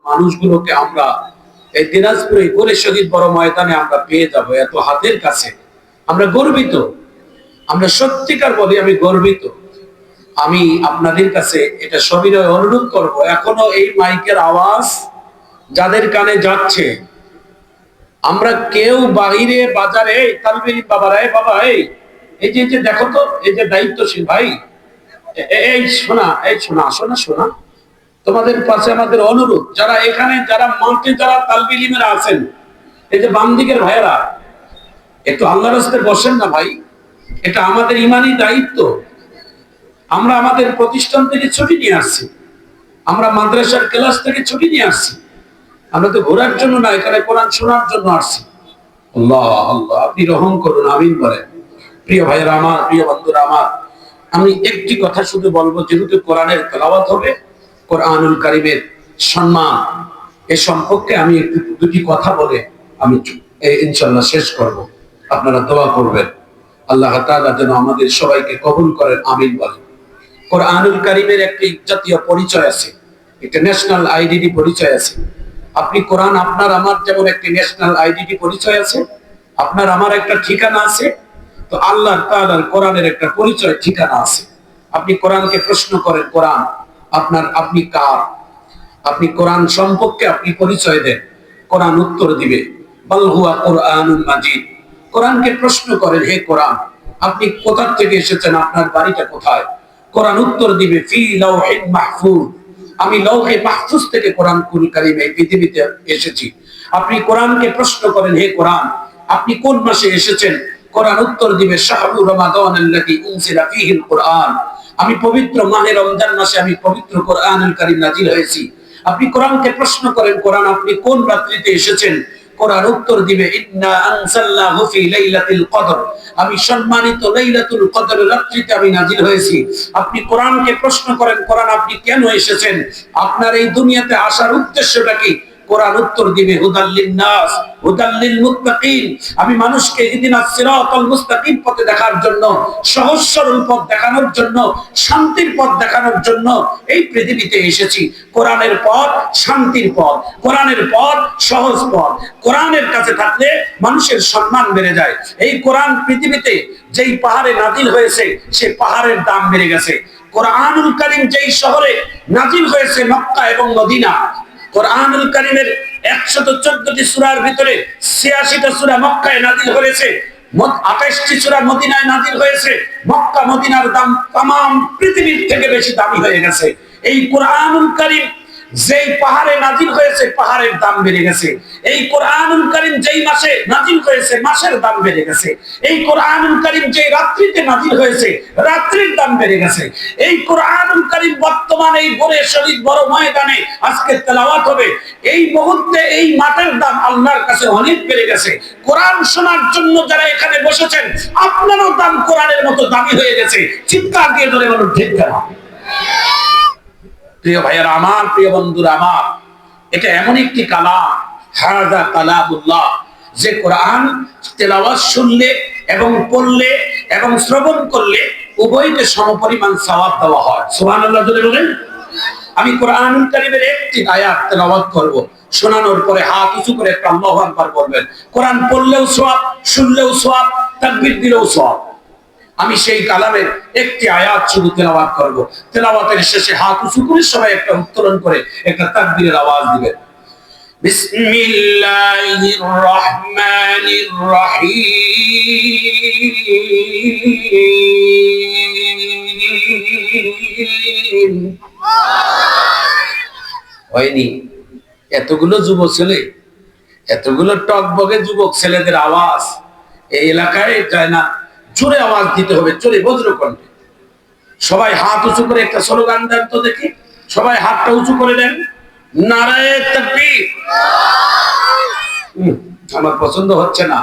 মানুষগুলোকে আমরা এই দিনাজপুরে করে শহীদ বড় ময়দানে আমরা পেয়ে যাবো এত হাতের কাছে। আমরা গর্বিত, আমরা সত্যিকার বলি আমি গর্বিত। আমি আপনাদের কাছে এটা সবিনয় অনুরোধ করব, এখনো এই মাইকের আওয়াজ যাদের কানে যাচ্ছে, আমরা কেউ বাহিরে বাজারে তালবির বাবারা বাবা এই যে দেখো তো, এই যে দায়িত্বশীল ভাই, এই শোনা, এই শোনা, আসো না শোনা, তোমাদের পাশে আমাদের অনুরোধ, যারা এখানে যারা মাঠে যারা তালবে ইলমেরা আছেন, এই যে বাম দিকের ভাইয়েরা, একটু আল্লাহর রাস্তায় বসেন না ভাই, এটা আমাদের ইমানি দায়িত্ব। আমরা আমাদের প্রতিষ্ঠান থেকে ছুটি নিয়ে আসছি, আমরা মাদ্রাসার ক্লাস থেকে ছুটি নিয়ে আসছি, আমরা তো ঘোরার জন্য না, এখানে কোরআন শোনার জন্য আসছি। আল্লাহ আল্লাহ, আপনি রহম করুন, আমিন বলেন। প্রিয় ভাইয়েরা আমার, প্রিয় বন্ধুরা আমার, আমি একটি কথা শুধু বলবো, যেহেতু কোরআনের তেলাওয়াত হবে, কোরআনুল কারীমের সম্মান এ সম্পর্কে আমি একটু দুটি কথা বলে আমি ইনশাআল্লাহ শেষ করব। আপনারা দোয়া করবেন আল্লাহ তাআলা যেন আমাদের সবাইকে কবুল করেন, আমিন বলেন। কোরআনুল কারীমের একটি জাতীয় পরিচয় আছে, একটা ন্যাশনাল আইডেন্টি পরিচয় আছে। আপনি কোরআন, আপনার আমার যেমন একটি ন্যাশনাল আইডেন্টি পরিচয় আছে, আপনার আমার একটা ঠিকানা আছে, তো আল্লাহ তাআলার কোরআনের একটা পরিচয় ঠিকানা আছে। আপনি কোরআনকে প্রশ্ন করেন, কোরআন আপনার, আপনি কার, আপনি কোরআন সম্পর্কে আপনি পরিচয় দেন, কোরআন উত্তর দিবে, বাল হুয়া কোরআনুল মাজিদ। কোরআনকে প্রশ্ন করেন, হে কোরআন আপনি কোথা থেকে এসেছেন, আপনার বাড়িটা কোথায়, কোরআন উত্তর দিবে, ফি লাওহিন মাহফুজ, আমি লৌহে মাহফুজ থেকে কোরআনুল কারীম এই পৃথিবীতে এসেছি। আপনি কোরআনকে প্রশ্ন করেন, হে কোরআন আপনি কোন মাসে এসেছেন, কোরআন উত্তর দিবে, শাহরু রমাদানাল্লাযী উনজিলা ফীহিল কুরআন, আমি পবিত্র মাহে রমজান মাসে আমি পবিত্র কোরআনুল কারীম নাযিল হয়েছি। আপনি কোরআনকে প্রশ্ন করেন, কোরআন আপনি কোন রাত্রিতে এসেছেন, কোরআন উত্তর দিবে, ইন্না আনজালনাহু ফি লাইলাতুল কদর, আমি সম্মানিত লাইলাতুল কদরের রাত্রিতে আমি নাযিল হয়েছি। আপনি কোরআনকে প্রশ্ন করেন, কোরআন আপনি কেন এসেছেন, আপনার এই দুনিয়াতে আসার উদ্দেশ্যটা কি, কোরআন উত্তর দিবে, হুদাল লিন-নাস হুদাল লিল-মুত্তাকিন, আমি মানুষকে ইহদিনাস সিরাতাল মুস্তাকিম পথে দেখার জন্য, সহজ সরল পথ দেখানোর জন্য, শান্তির পথ দেখানোর জন্য এই পৃথিবীতে এসেছি। কোরআনের পথ শান্তির পথ, কোরআনের পথ সহজ পথ। কোরআনের কাছে থাকলে মানুষের সম্মান বেড়ে যায়। এই কোরআন পৃথিবীতে যেই পাহাড়ে নাজিল হয়েছে, সেই পাহাড়ের দাম বেড়ে গেছে। কোরআনুল কারীম যেই শহরে নাজিল হয়েছে, মক্কা এবং মদিনা, কোরআনুল কারীমের 114টি সূরার ভিতরে 86টা সূরা মক্কায় নাযিল হয়েছে, 28টি সূরা মদিনায় নাযিল হয়েছে। মক্কা মদিনার দাম तमाम পৃথিবীর থেকে বেশি দামি হয়ে গেছে। এই কোরআনুল কারীম যেই পাহাড়ে নাযিল হয়েছে, পাহাড়ের দাম বেড়ে গেছে। এই কোরআনুল কারীম যেই মাসে নাযিল হয়েছে, মাসের দাম বেড়ে গেছে। এই কোরআনুল কারীম যেই রাত্রিতে নাযিল হয়েছে, রাত্রির দাম বেড়ে গেছে। এই কোরআনুল কারীম বর্তমানে এই বড় শহীদ বড় ময়দানে আজকে তেলাওয়াত হবে, এই মুহূর্তে এই মাঠের দাম আল্লাহর কাছে অনেক বেড়ে গেছে। কোরআন শোনার জন্য যারা এখানে বসেছেন, আপনারও দাম কোরআনের মতো দামি হয়ে গেছে। চিৎকার দিয়ে ধরে বলুন ঠিক না? প্রিয় ভাইয়েরা আমার, প্রিয় বন্ধুরা আমার, এটা এমন একটি কালাম, হাযা কালামুল্লাহ, যে কোরআন তেলাওয়াত শুনলে এবং পড়লে এবং শ্রবণ করলে উভয়কে সমপরিমাণ সওয়াব দেওয়া হয়। সুবহানাল্লাহ জোরে বলেন। আমি কোরআনুল কারীমের একটি আয়াত তেলাওয়াত করব, শোনানোর পরে হাত উঁচু করে একটা আল্লাহু আকবার বলবেন। কোরআন পড়লেও সওয়াব, শুনলেও সওয়াব, তাকবীর দিলেও সওয়াব। আমি সেই কালামের একটি আয়াত শুধু তেলাওয়াত করব। তেলাওয়াতের শেষে হাত উঁচু করে সবাই একটা উত্তোলন করে একটা তাকবীরের আওয়াজ দিবেন। বিসমিল্লাহির রহমানির রহিম। হয়নি? এতগুলো যুবক ছেলে, এতগুলো টকবগে যুবক ছেলেদের আওয়াজ এই এলাকায় যায় না। জোরে আওয়াজ দিতে হবে, জোরে বজ্রকণ্ঠে। সবাই হাত উঁচু করে একটা স্লোগান দেন তো দেখি, সবাই হাতটা উঁচু করে দেন, নারায়ে তাকবীর। আমার পছন্দ হচ্ছে না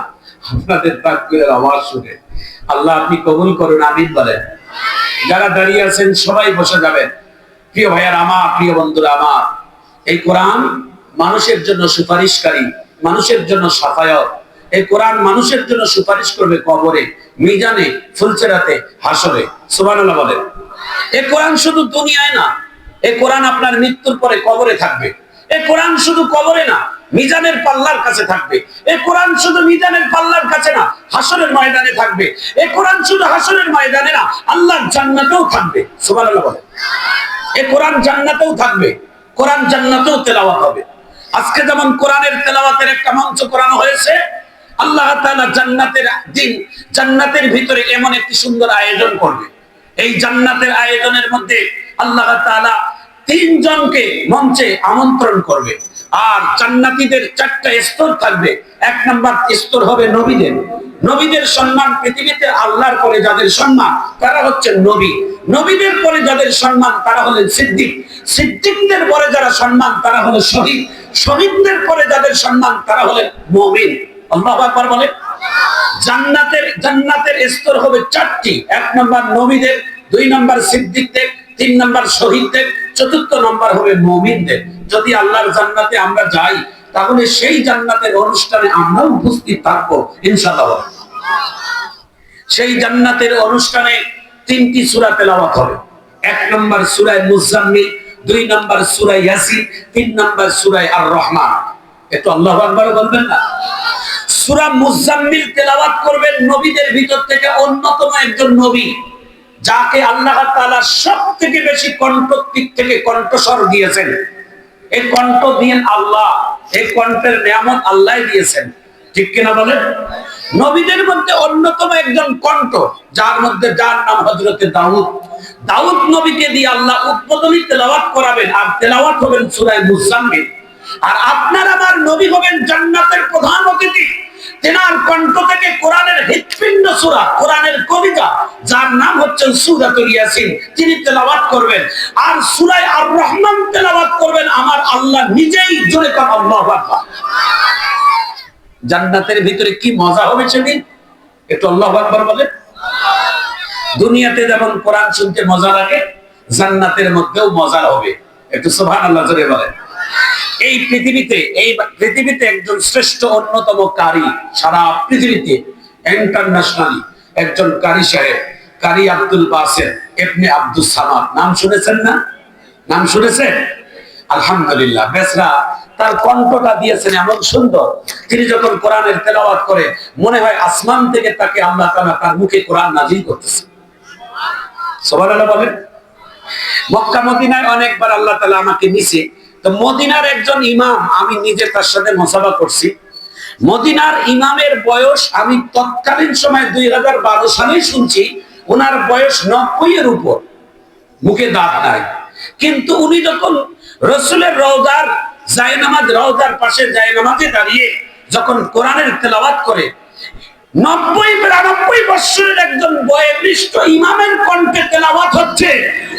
আপনাদের তাকবীরের আওয়াজ শুনে। আল্লাহ আপনি কবুল করুন, আমিন বলেন। যারা দাঁড়িয়ে আছেন সবাই বসে যাবেন। প্রিয় ভাইয়ার আমার, প্রিয় বন্ধুরা আমার, এই কোরআন মানুষের জন্য সুপারিশকারী, মানুষের জন্য শাফায়াত। এই কোরআন মানুষের জন্য সুপারিশ করবে কবরে, মিজানে, ফুলসেরাতে, হাসরে। সুবহানাল্লাহ বলেন। এই কোরআন শুধু দুনিয়ায় না, এই কোরআন আপনার মৃত্যুর পরে কবরে থাকবে। এই কোরআন শুধু কবরে না, মিজানের পাল্লার কাছে থাকবে। এই কোরআন শুধু মিজানের পাল্লার কাছে না, হাসরের ময়দানে থাকবে। এই কোরআন শুধু হাসরের ময়দানে না, আল্লাহর জান্নাতেও থাকবে। সুবহানাল্লাহ বলে। এই কোরআন জান্নাতেও থাকবে, কোরআন জান্নাতেও তেলাওয়াত হবে। আজকে যেমন কোরআনের তেলাওয়াতের একটা মঞ্চ করানো হয়েছে, আল্লাহ তাআলা জান্নাতের দিন জান্নাতের ভিতরে এমন একটি সুন্দর আয়োজন করবে। এই জান্নাতের আয়োজনের মধ্যে আল্লাহ তাআলা তিনজনকে মঞ্চে আমন্ত্রণ করবে। আর জান্নাতীদের চারটা স্তর থাকবে। এক নাম্বার স্তর হবে নবীদের। নবীদের সম্মান পৃথিবীতে আল্লাহর পরে যাদের সম্মান তারা হচ্ছে নবী। নবীদের পরে যাদের সম্মান তারা হলেন সিদ্দিক। সিদ্দিকদের পরে যারা সম্মান তারা হলো শহীদ। শহীদদের পরে যাদের সম্মান তারা হলেন মুমিন। আল্লাহু আকবার বলে। জান্নাতের স্তর হবে চারটি। এক নাম্বার নবীদের, দুই নাম্বার সিদ্দিকদের, তিন নাম্বার শহীদদের, চতুর্থ নাম্বার হবে মুমিনদের। যদি আল্লাহর জান্নাতে আমরা যাই তাহলে সেই জান্নাতের অনুষ্ঠানে আমরা উপস্থিত থাকবো ইনশাআল্লাহ। সেই জান্নাতের অনুষ্ঠানে তিনটি সূরা তেলাওয়াত হবে। এক নাম্বার সূরা মুজাম্মিল, দুই নাম্বার সূরা ইয়াসিন, তিন নাম্বার সূরা আর রহমান। একটু আল্লাহু আকবার বলবেন না? সূরা মুজাম্মিল তেলাওয়াত করবেন নবীদের ভিতর থেকে অন্যতম একজন নবী, যাকে আল্লাহ তাআলা সবথেকে বেশি কণ্ঠের দিক থেকে কণ্ঠস্বর দিয়েছেন। এই কণ্ঠ দিয়েন আল্লাহ, এই কণ্ঠের নিয়ামত আল্লাহ দিয়েছেন, ঠিক কিনা বলেন? নবীদের মধ্যে অন্যতম একজন কণ্ঠ, যার নাম হযরতে দাউদ। দাউদ নবীকে দিয়ে আল্লাহ উদ্বোধনী তেলাওয়াত করাবেন, আর তেলাওয়াত হবেন সূরা মুজাম্মিল। আর আপনার আমার নবী হবেন জান্নাতের প্রধান অতিথি। তেনার কণ্ঠ থেকে কোরআনের হৃৎপিণ্ড সূরা, কোরআনের কবিতা, যার নাম হচ্ছে সূরাতুল ইয়াসিন, তিনি তেলাওয়াত করবেন। আর সূরা আর রহমান তেলাওয়াত করবেন আমার আল্লাহ নিজেই। জোরে কোন আল্লাহু আকবার। জান্নাতের ভিতরে কি মজা হবে সেদিন, একটু আল্লাহু আকবার বলেন। দুনিয়াতে যেমন কোরআন শুনতে মজা লাগে, জান্নাতের মধ্যেও মজা হবে। একটু সুবহানাল্লাহ জোরে বলেন। এই পৃথিবীতে একজন শ্রেষ্ঠ অন্যতম কারি, সারা পৃথিবীতে ইন্টারন্যাশনালি একজন কারি সাহেব, কারি আব্দুল বাসেত ইবনে আব্দুস সামাদ। নাম শুনেছেন না? নাম শুনেছেন? আলহামদুলিল্লাহ। বেসরা তার কণ্ঠটা দিয়েছেন এমন সুন্দর, তিনি যখন কোরআনের তেলাওয়াত করে মনে হয় আসমান থেকে তাকে আল্লাহ তাআলা তার মুখে কোরআন নাযিল করতেছে। সুবহানাল্লাহ বলেন। মক্কা মদিনায় অনেকবার আল্লাহ তাআলা আমাকে নিছে। তো মদিনার একজন ইমাম, আমি নিজে তার সাথে মুসাফা করছি। মদিনার ইমামের বয়স আমি তৎকালীন সময় 2012 সালে শুনছি ওনার বয়স 90 এর উপর, মুখে দাঁত নাই। কিন্তু উনি যখন রাসূলের রওজার রওজার পাশে জায়নামাজে দাঁড়িয়ে যখন কোরআনের তেলাওয়াত করে, 90-92 বছরের একজন বয়োজ্যেষ্ঠ ইমামের কণ্ঠে তেলাওয়াত হচ্ছে,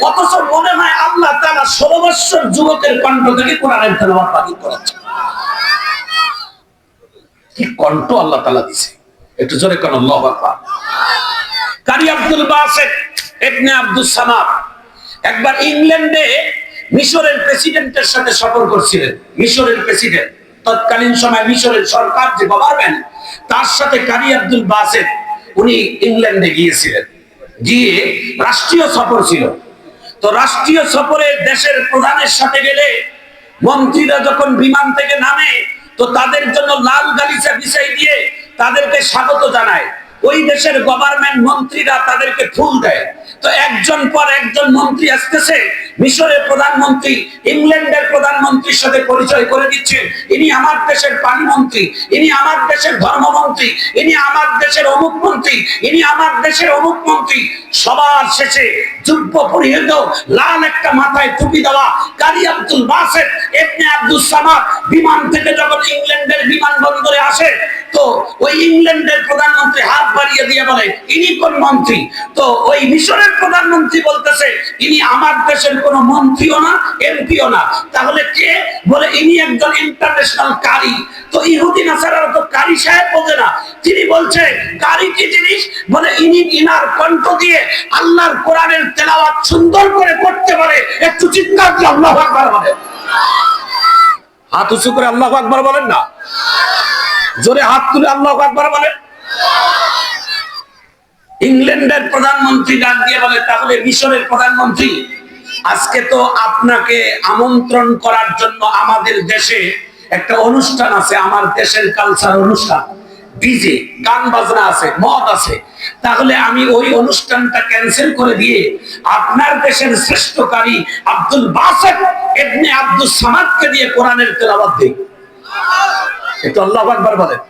অথচ মনে হয় আল্লাহ তাআলা 16 বছর যুবকের কণ্ঠ থেকে কোরআনের তেলাওয়াত বাতিল করাচ্ছে। কি কণ্ঠ আল্লাহ তাআলা দিয়েছে, একটু জোরে কোন আল্লাহু আকবার। কারি আব্দুল বাসেত ইবনে আব্দুস সামাদ একবার ইংল্যান্ডে মিশরের প্রেসিডেন্টের সাথে সফর করছিলেন। মিশরের প্রেসিডেন্ট, তৎকালীন সময় মিশরের সরকার যে গভর্নমেন্ট, তার সাথে কারি আব্দুল বাসেত উনি ইংল্যান্ডে গিয়েছিলেন। গিয়ে রাষ্ট্রীয় সফর ছিল। তো রাষ্ট্রীয় সফরে দেশের প্রধানের সাথে গেলে মন্ত্রীরা যখন বিমান থেকে নামে তো তাদের জন্য লাল গালিচা বিছাই দিয়ে তাদেরকে স্বাগত জানায়। ওই দেশের গভর্নমেন্ট মন্ত্রীরা তাদেরকে ফুল দেয়। তো একজন পর একজন মন্ত্রী আসতেছে। মিশরের প্রধানমন্ত্রী ইংল্যান্ডের প্রধানমন্ত্রীর সাথে পরিচয় করে দিচ্ছে, ইনি আমার দেশের পানি মন্ত্রী, ইনি আমার দেশের ধর্মমন্ত্রী, ইনি আমার দেশের অমুক মন্ত্রী, ইনি আমার দেশের অমুক মন্ত্রী। সবার শেষে যুব্ব পরিহিত লাল একটা মাথায় টুপি দেওয়া কারি আব্দুল বাসেত ইবনে আব্দুস সামাদ বিমান থেকে যখন ইংল্যান্ডের বিমানবন্দরে আসে, তো ওই ইংল্যান্ডের প্রধানমন্ত্রী হাত বাড়িয়ে দিয়ে বলে ইনি কোন মন্ত্রী? তো ওই মিশরের প্রধানমন্ত্রী বলতেছে ইনি আমার দেশের কোন মন্ত্রীও না, এমপিও না। তাহলে কে? বলে ইনি একজন ইন্টারন্যাশনাল কারি। তো ইহুদি নাসারারা তো কারি সাহেব বোঝে না। তিনি বলছে কারি কি জিনিস? বলে ইনি ইনার কণ্ঠ দিয়ে আল্লাহর কোরআনের তেলাওয়াত সুন্দর করে করতে পারে। একটু চিৎকার দিয়ে আল্লাহু আকবার বলেন। হাত উঁচু করে আল্লাহু আকবার বলেন না, জোরে হাত তুলে আল্লাহু আকবার বলেন। ইংল্যান্ডের প্রধানমন্ত্রী ডাক দিয়ে বলে তাহলে মিশরের প্রধানমন্ত্রী আজকে তো আপনাকে আমন্ত্রণ করার জন্য আমাদের দেশে একটা অনুষ্ঠান আছে, আমার দেশের কালচার অনুষ্ঠান, ডিজে গান বাজনা আছে, মদ আছে। তাহলে আমি ওই অনুষ্ঠানটা ক্যান্সেল করে দিয়ে আপনার দেশের শ্রেষ্ঠকারী আব্দুল বাসেত ইবনে আব্দুস সামাদকে দিয়ে কোরআনের তেলাওয়াত দেই। একটু আল্লাহু আকবার বলেন।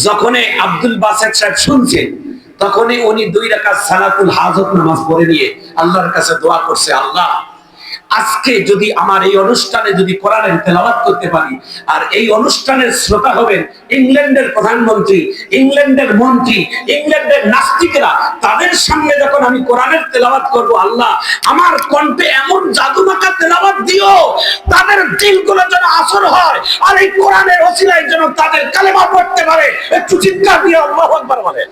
যখনই আব্দুল বাসেত সাহেব শুনছেন, তখনই উনি 2 রাকাত সালাতুল হাজত নামাজ পড়ে নিয়ে আল্লাহর কাছে দোয়া করছে, আল্লাহ আজকে যদি আমার এই অনুষ্ঠানে যদি কোরআনের তেলাওয়াত করতে পারি, আর এই অনুষ্ঠানের শ্রোতা হবেন ইংল্যান্ডের প্রধানমন্ত্রী, ইংল্যান্ডের মন্ত্রী, ইংল্যান্ডের নাস্তিকরা, তাদের সামনে যখন আমি কোরআনের তেলাওয়াত করব, আল্লাহ আমার কণ্ঠে এমন জাদুমাখা তেলাওয়াত দিও, তাদের দিলগুলো যেন আসর হয়, আর এই কোরআনের ওসিলায় যেন তাদের কালেমা পড়তে পারে। একটু চিৎকার দিয়ে আল্লাহু আকবার বলেন।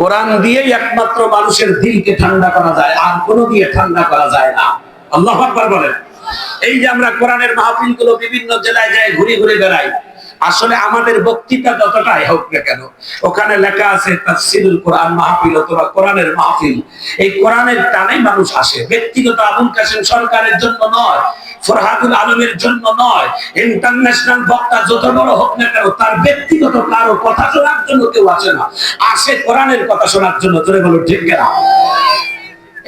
কোরআন দিয়েই একমাত্র মানুষের দিলকে ঠান্ডা করা যায়, আর কোনো দিয়ে ঠান্ডা করা যায় না। আল্লাহু আকবার বলেন। এই যে আমরা কোরআনের মাহফিল গুলো বিভিন্ন জেলায় যায় ঘুরে ঘুরে বেড়াই, আসলে আমাদের বক্তৃতা যতটাই হোক না কেন, ওখানে লেখা আছে তাফসীরুল কোরআন মাহফিল অথবা কোরআনের মাহফিল। এই কোরআনের টানেই মানুষ আসে, ব্যক্তিগত আবুল কাসেম সরকারের জন্য নয়, ফরহাদুল আলমের জন্য নয়, ইন্টারন্যাশনাল বক্তা যত বড় হোক না কেন, তার ব্যক্তিগত কারো কথা শোনার জন্য কেউ আসে না, আসে কোরআনের কথা শোনার জন্য। জোরে বলো ঠিক কিনা?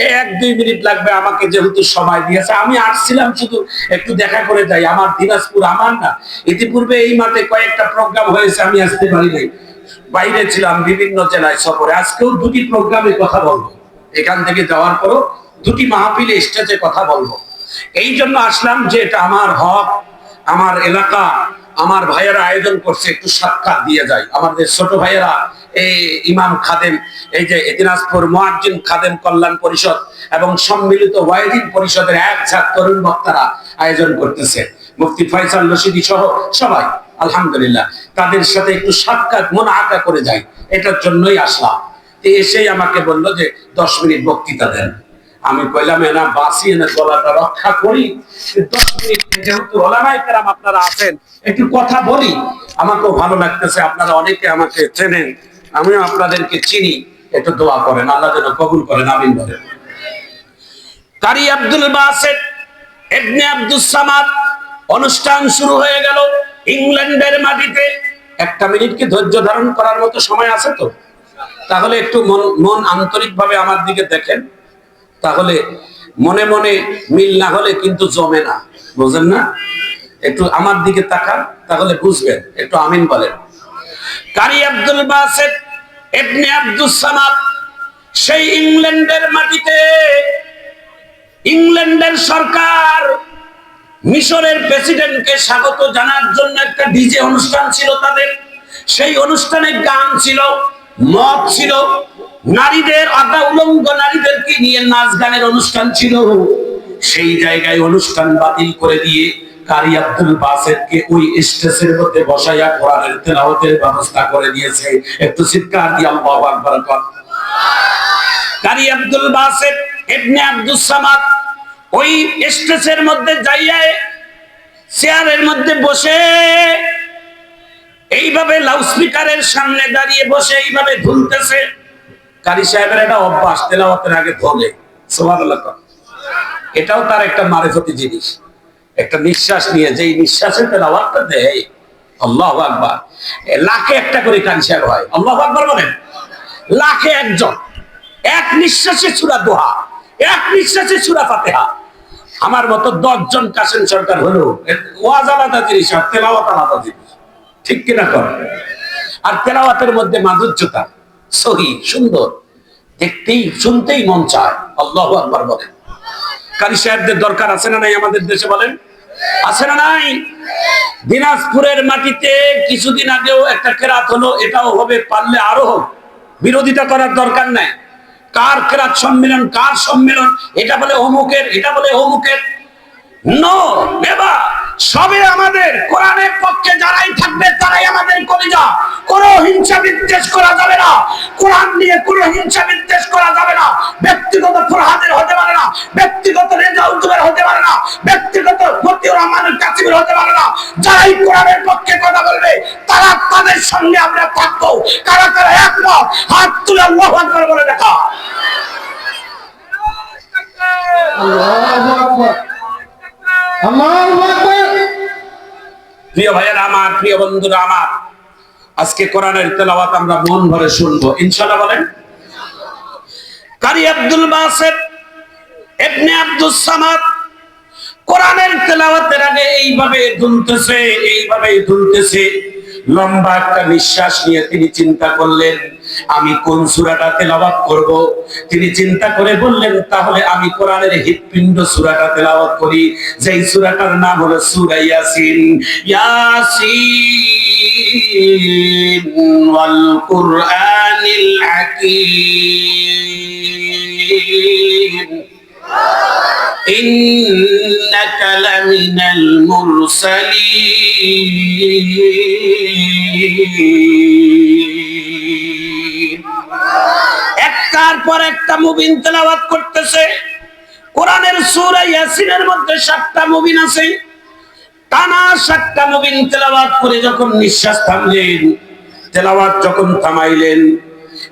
1-2 মিনিট লাগবে আমাকে যেহেতু সময় দিয়েছে, আমি আসছিলাম শুধু একটু দেখা করে যাই। আমার দিনাজপুর, আমার না, ইতিপূর্বে এই মাঠে কয়েকটা প্রোগ্রাম হয়েছে, আমি আসতে পারি নাই, বাইরে ছিলাম, বিভিন্ন জেলায় সফরে। আজকেও 2টি প্রোগ্রামে কথা বলবো, এখান থেকে যাওয়ার পরও 2টি মাহফিলে স্টেজে কথা বলবো। এই জন্য আসলাম যে এটা আমার হক, আমার এলাকা, আমার ভাইয়েরা আয়োজন করছে, একটু সাক্ষাৎ দিয়ে যায়। আমাদের ছোট ভাইয়েরা এই ইমাম খাদেম, এই যে দিনাজপুর মুয়াজ্জিন খাদেম কল্যাণ পরিষদ এবং সম্মিলিত ওয়াইদিন পরিষদের এক ঝাঁক তরুণ বক্তারা আয়োজন করতেছে, মুফতি ফয়সাল রশিদি সহ সবাই, আলহামদুলিল্লাহ। তাদের সাথে একটু সাক্ষাৎ মুনাআকা করে যাই, এটার জন্যই আসলাম। এসেই আমাকে বললো যে 10 মিনিট বক্তৃতা দেন। আমি কইলাম না, বাঁচি না, গলাটা রক্ষা করি, 10 মিনিট যেহেতু ওলামায়ে কেরাম আপনারা আছেন, একটু কথা বলি। আমাকেও ভালো লাগতেছে, আপনারা অনেকে আমাকে চেনেন, আমিও আপনাদেরকে চিনি। একটু দোয়া করেন, আল্লাহ যেন কবুল করেন, আমিন বলেন। কারি আব্দুল বাসেত ইবনে আব্দুস সামাদ অনুষ্ঠান শুরু হয়ে গেল ইংল্যান্ডের মাটিতে। 1 মিনিট কি ধৈর্য ধারণ করার মতো সময় আছে তো? তাহলে একটু মন আন্তরিকভাবে আমার দিকে দেখেন, তাহলে মনে মনে মিল না হলে কিন্তু জমে না, বুঝেন না? একটু আমার দিকে তাকান, তাহলে বুঝবেন। একটু আমিন বলেন। কারি আব্দুল বাসেত ইবনে আব্দুস সামাদ সেই ইংল্যান্ডের মাটিতে, ইংল্যান্ডের সরকার মিশরের প্রেসিডেন্টকে স্বাগত জানার জন্য একটা ডিজে অনুষ্ঠান ছিল তাদের। সেই অনুষ্ঠানে গান ছিল, মদ ছিল, নারীদের, আধা উলঙ্গ নারীদেরকে নিয়ে নাচ গানের অনুষ্ঠান ছিল। সেই জায়গায় অনুষ্ঠান বাতিল করে দিয়ে কারি আব্দুল বাসেতকে ওই স্টেজের মধ্যে বসাইয়া কোরআনের তেলাওয়াতের ব্যবস্থা করে দিয়েছে। একটু চিৎকার দিয়ে আল্লাহু আকবার কর। কারি আব্দুল বাসেত ইবনে আব্দুস সামাদ ওই স্টেজের মধ্যে যাইয়া চেয়ারের মধ্যে বসে এইভাবে লাউডস্পিকারের সামনে দাঁড়িয়ে বসে এইভাবে ধুলতেছে। কারি সাহেবের একটা অভ্যাস, তেলাওয়াতের আগে ধোলে, সুবহানাল্লাহ। এটাও তার একটা মারিফতি জিনিস, একটা নিঃশ্বাস নিয়ে যেই নিঃশ্বাসে তেলাওয়াতটা দেয়, আল্লাহু আকবার, লাখে একটা করে কারি সাহেব হয়। আল্লাহু আকবার বলেন। লাখে একজন, এক নিঃশ্বাসে সূরা দোহা, এক নিঃশ্বাসে সূরা ফাতিহা। আমার মতো 10 জন কাসেম সরকার হলো, ওয়াজ আলাদা জিনিস আর তেলাওয়াত আলাদা জিনিস, ঠিক কিনা কর? আর তেলাওয়াতের মধ্যে মাধুর্যতা, সহি, সুন্দর, দেখতেই শুনতেই মন চায়। আল্লাহু আকবার বলেন। কারি সাহেবদের দরকার আছে না নাই আমাদের দেশে? বলেন, আছে না নাই? দিনাজপুরের মাটিতে কিছুদিন আগেও একটা কেরাত হলো, এটাও হবে, পারলে আরো হোক, বিরোধিতা করার দরকার নাই। কার কেরাত সম্মেলন, কার সম্মেলন, এটা বলে অমুকের, এটা বলে অমুকের, নো নেভার। সবে আমাদের কোরআনের পক্ষে যারাই থাকবে তারাই আমাদের কলিজা। কোনো হিংসা বিদ্বেষ করা যাবে না, কোরআন নিয়ে কোনো হিংসা বিদ্বেষ করা যাবে না। ব্যক্তিগত ফরহাদের হতে পারে না, ব্যক্তিগত রেজাউদ্দিনের হতে পারে না, ব্যক্তিগত মতিউর রহমানের কাসিমের হতে পারে না। যারাই কোরআনের পক্ষে কথা বলবে তারা, তাদের সঙ্গে আমরা থাকবো। কারা কারা একমত হাত তুলে আল্লাহু আকবার বলে দেখা। আল্লাহু আকবার, আল্লাহু আকবার। প্রিয় ভাইয়েরা আমার, প্রিয় বন্ধুরা আমার, আজকে কোরআনের তেলাওয়াত আমরা মন ভরে শুনবো ইনশাআল্লাহ। বলেন। কারি আব্দুল বাসেত ইবনে আব্দুস সামাদ কোরআনের তেলাওয়াতের আগে এইভাবে দুলতেছে। লম্বা একটা নিঃশ্বাস নিয়ে তিনি চিন্তা করলেন, আমি কোন সূরাটা তেলাওয়াত করব। তিনি চিন্তা করে বললেন, তাহলে আমি কোরআনের হৃৎপিণ্ড সূরাটা তেলাওয়াত করি, যেই সূরাটার নাম হলো সূরা ইয়াসিন। ইয়াসিন ওয়াল কুরআনিল হাকীম ইন্নাকা লামিনাল মুরসালিন। একটার পর একটা মুবিন তেলাওয়াত করতেছে। কোরআনের সূরা ইয়াসিনের মধ্যে 7টা মুবিন আছে। টানা 7টা মুবিন তেলাওয়াত করে যখন নিঃশ্বাস থামলেন, তেলাওয়াত যখন থামাইলেন,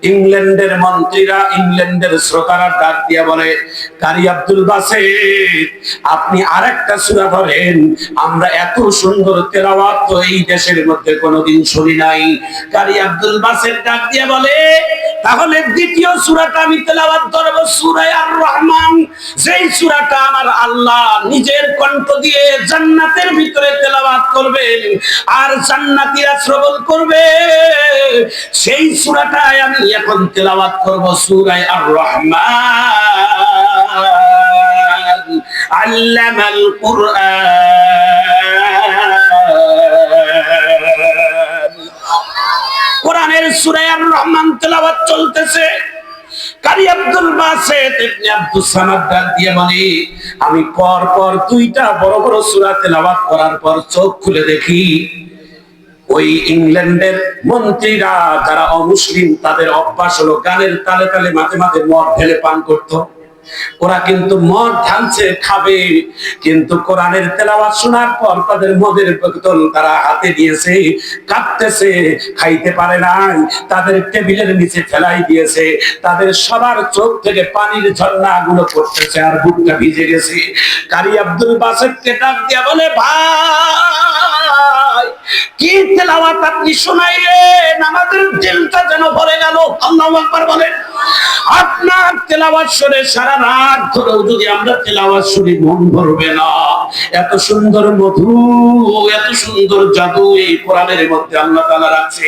ইংল্যান্ডের মন্ত্রীরা, ইংল্যান্ডের শ্রোতারা ডাক দিয়া বলে, কারি আব্দুল বাসেত আপনি আরেকটা সূরা ধরেন, আমরা এত সুন্দর তেলাওয়াত তো এই দেশের মধ্যে কোনোদিন শুনি নাই। কারি আব্দুল বাসেত ডাক দিয়া বলে, তাহলে দ্বিতীয় সূরাটা আমি তেলাওয়াত করব, সূরা আর রহমান, যেই সূরাটা আমার আল্লাহ নিজের কণ্ঠ দিয়ে জান্নাতের ভিতরে তেলাওয়াত করবেন আর জান্নাতীরা শ্রবণ করবে, সেই সূরাটাই আমি এখন তেলাওয়াত করব, সূরা আর রহমান। আল্লামাল কুরআন। কোরআনের সূরা আর রহমান তেলাওয়াত চলতেছে। কারি আব্দুল বাসেত ইবনে আব্দুস সামাদ ডাক দিয়ে বলে, আমি পর 2টা বড় বড় সূরা তেলাওয়াত করার পর চোখ খুলে দেখি, ওই ইংল্যান্ডের মন্ত্রীরা যারা অমুসলিম, তাদের অভ্যাস হলো গানের তালে তালে মাঝে মাঝে মদ ঢেলে পান করতো। ওরা কিন্তু মদ ঢালছে, খাবে, কিন্তু কোরআনের তেলাওয়াত শোনার পর তাদের মদের বোতল তারা হাতে নিয়েছে, কাঁদতেছে, খাইতে পারে নাই, তাদের টেবিলের নিচে ফেলাই দিয়েছে, তাদের সবার চোখ থেকে পানির ঝর্ণাগুলো পড়তেছে আর বুকটা ভিজে গেছে। কারি আব্দুল বাসেতকে ডাক দিয়া বলে, ভাই কি তেলাওয়াত আপনি শোনাইলেন, আমাদের দিলটা যেন ভরে গেল। আল্লাহু আকবার বলেন। আপনার তেলাওয়াত শুনে সারা রাত ধরেও যদি আমরা তেলাওয়াত শুনি মন ভরবে না। এত সুন্দর মধু, এত সুন্দর জাদু এই কোরআনের মধ্যে আল্লাহ তাআলা রাখছে।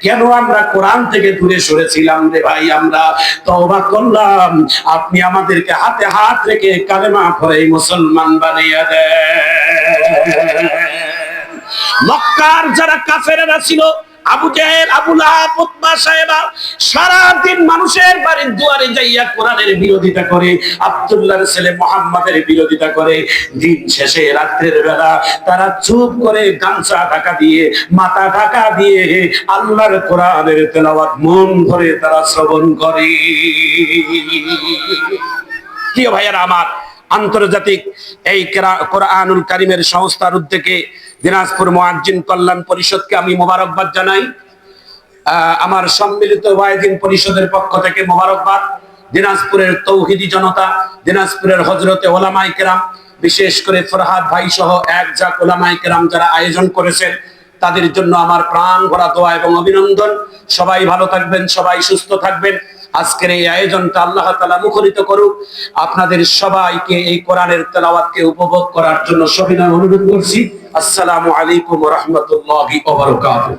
কেন আমরা কোরআন থেকে দূরে সরেছিলাম রে ভাই? আমরা তওবা করলাম, আপনি আমাদেরকে হাতে হাত রেখে কালেমা পড়ে মুসলমান বানিয়ে দেন। মক্কার যারা কাফেররা ছিল, আবু জেহেল, আবু লাহাব, উতবা সাহেবা, সারাদিন মানুষের বাড়ির দুয়ারে যাইয়া কোরআনের বিরোধিতা করে, আব্দুল্লাহর ছেলে মুহাম্মাদের বিরোধিতা করে। দিন শেষে রাত্রের বেলা তারা চুপ করে গামছা ঢাকা দিয়ে, মাথা ঢাকা দিয়ে আল্লাহর কোরআনের তেলাওয়াত মন ভরে তারা শ্রবণ করে। প্রিয় ভাইয়েরা আমার, আন্তর্জাতিক এই কোরআনুল কারীমের সংস্থার উদ্যোগে দিনাজপুর মুয়াজ্জিন কল্যাণ পরিষদকে আমি মোবারকবাদ জানাই। আমার সম্মিলিত ওয়াইজিন পরিষদের পক্ষ থেকে মোবারকবাদ। দিনাজপুরের তৌহিদি জনতা, দিনাজপুরের হযরতে ওলামায়ে কেরাম, বিশেষ করে ফরহাদ ভাই সহ একজাক ওলামায়ে কেরাম যারা আয়োজন করেছেন, তাদের জন্য আমার প্রাণ ভরা দোয়া এবং অভিনন্দন। সবাই ভালো থাকবেন, সবাই সুস্থ থাকবেন। আজকের এই আয়োজনটা আল্লাহ তাআলা মুখরিত করুক। আপনাদের সবাইকে এই কোরআনের তেলাওয়াতকে উপভোগ করার জন্য সবিনয় অনুরোধ করছি। আসসালামু আলাইকুম ওয়া রাহমাতুল্লাহি ওয়া বারাকাতুহু।